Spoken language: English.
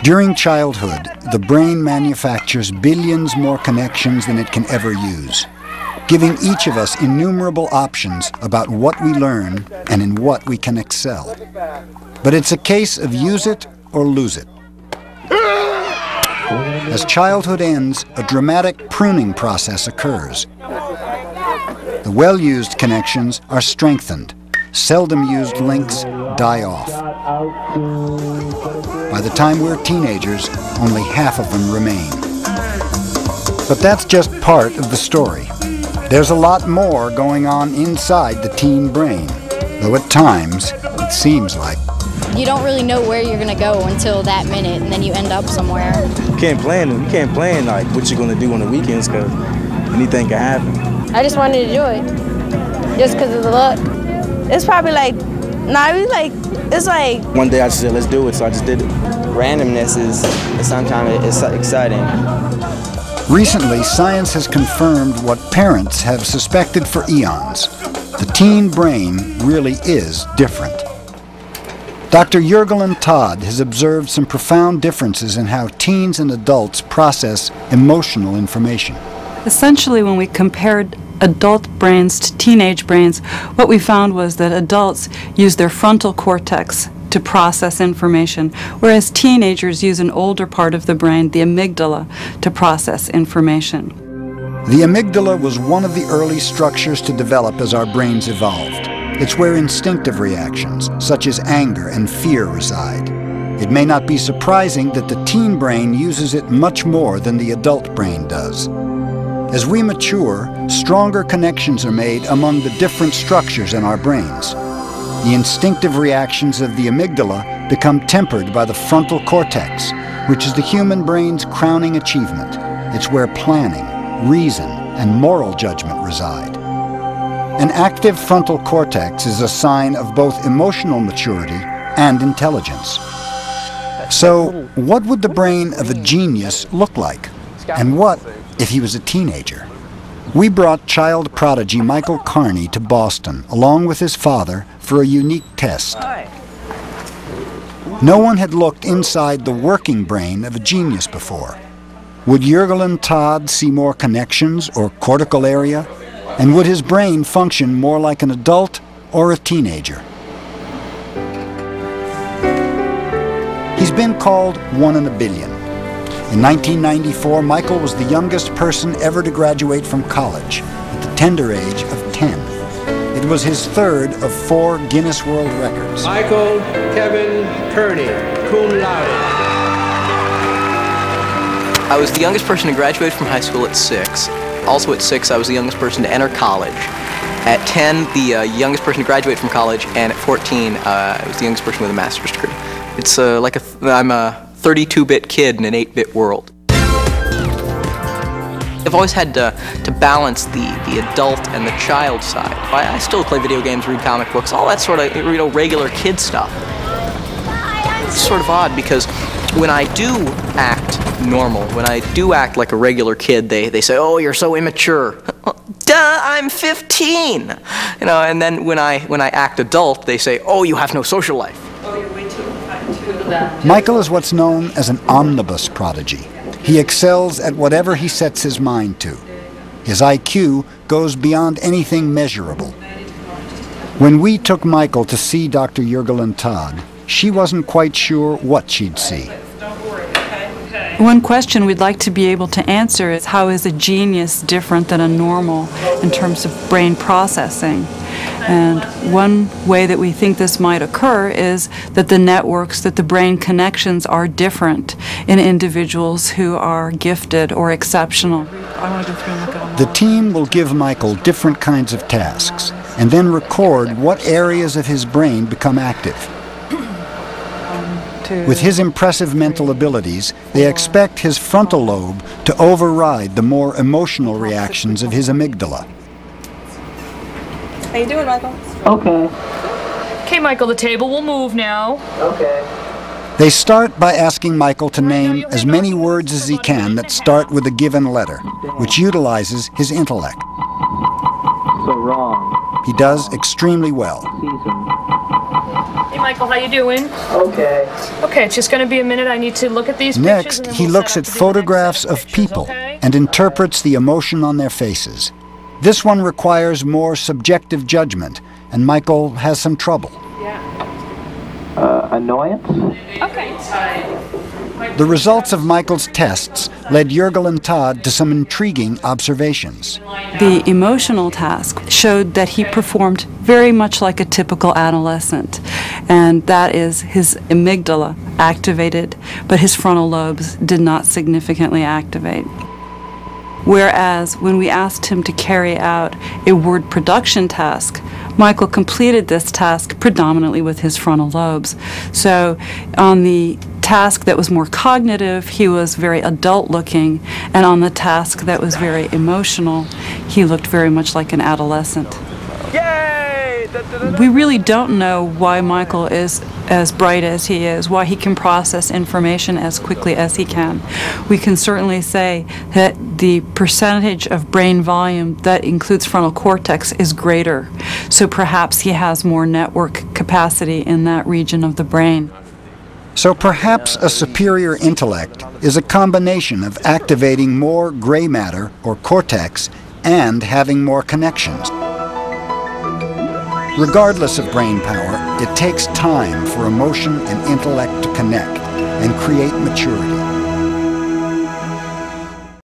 During childhood, the brain manufactures billions more connections than it can ever use, giving each of us innumerable options about what we learn and in what we can excel. But it's a case of use it or lose it. As childhood ends, a dramatic pruning process occurs. The well-used connections are strengthened. Seldom used links die off. By the time we're teenagers, only half of them remain. But that's just part of the story. There's a lot more going on inside the teen brain, though at times it seems like you don't really know where you're gonna go until that minute, and then you end up somewhere. You can't plan like what you're gonna do on the weekends, because anything can happen. I just wanted to do it, just because of the luck. It's probably like, it's like... One day I just said, let's do it, so I just did it. Randomness is sometimes it's exciting. Recently, science has confirmed what parents have suspected for eons. The teen brain really is different. Dr. Jürgen Todd has observed some profound differences in how teens and adults process emotional information. Essentially, when we compared adult brains to teenage brains, what we found was that adults use their frontal cortex to process information, whereas teenagers use an older part of the brain, the amygdala, to process information. The amygdala was one of the early structures to develop as our brains evolved. It's where instinctive reactions, such as anger and fear, reside. It may not be surprising that the teen brain uses it much more than the adult brain does. As we mature, stronger connections are made among the different structures in our brains. The instinctive reactions of the amygdala become tempered by the frontal cortex, which is the human brain's crowning achievement. It's where planning, reason, and moral judgment reside. An active frontal cortex is a sign of both emotional maturity and intelligence. So, what would the brain of a genius look like? And what if he was a teenager? We brought child prodigy Michael Carney to Boston, along with his father, for a unique test. No one had looked inside the working brain of a genius before. Would Jürgen Todd see more connections or cortical area? And would his brain function more like an adult or a teenager? He's been called one in a billion. In 1994, Michael was the youngest person ever to graduate from college, at the tender age of 10. It was his third of 4 Guinness World Records. Michael Kevin Kearney, cum laude. I was the youngest person to graduate from high school at 6. Also at 6, I was the youngest person to enter college. At 10, the youngest person to graduate from college, and at 14, I was the youngest person with a master's degree. It's I'm a 32-bit kid in an 8-bit world. I've always had to balance the adult and the child side. I still play video games, read comic books, all that sort of regular kid stuff. It's sort of odd because when I do act normal, when I do act like a regular kid, they say, "Oh, you're so immature." Duh, I'm 15. You know, and then when I act adult, they say, "Oh, you have no social life." Oh, you're way too Michael is what's known as an omnibus prodigy. He excels at whatever he sets his mind to. His IQ goes beyond anything measurable. When we took Michael to see Dr. Jürgen Todd, she wasn't quite sure what she'd see. One question we'd like to be able to answer is, how is a genius different than a normal in terms of brain processing? And one way that we think this might occur is that the networks, that the brain connections are different in individuals who are gifted or exceptional. The team will give Michael different kinds of tasks and then record what areas of his brain become active. With his impressive mental abilities, they expect his frontal lobe to override the more emotional reactions of his amygdala. How you doing, Michael? Okay. Okay, Michael, the table will move now. Okay. They start by asking Michael to name as many words as he can that start with a given letter, which utilizes his intellect. So wrong. He does extremely well. Hey, Michael, how you doing? Okay. Okay, it's just going to be a minute. I need to look at these pictures. Next, And then he we'll looks set at up to do the next photographs set of of pictures, people okay? and interprets the emotion on their faces. This one requires more subjective judgment, and Michael has some trouble. Annoyance? Okay. The results of Michael's tests led Jurgel and Todd to some intriguing observations. The emotional task showed that he performed very much like a typical adolescent, and that is his amygdala activated, but his frontal lobes did not significantly activate. Whereas when we asked him to carry out a word production task, Michael completed this task predominantly with his frontal lobes. So on the task that was more cognitive, he was very adult-looking, and on the task that was very emotional, he looked very much like an adolescent. We really don't know why Michael is as bright as he is, why he can process information as quickly as he can. We can certainly say that the percentage of brain volume that includes frontal cortex is greater, so perhaps he has more network capacity in that region of the brain. So perhaps a superior intellect is a combination of activating more gray matter, or cortex, and having more connections. Regardless of brain power, it takes time for emotion and intellect to connect and create maturity.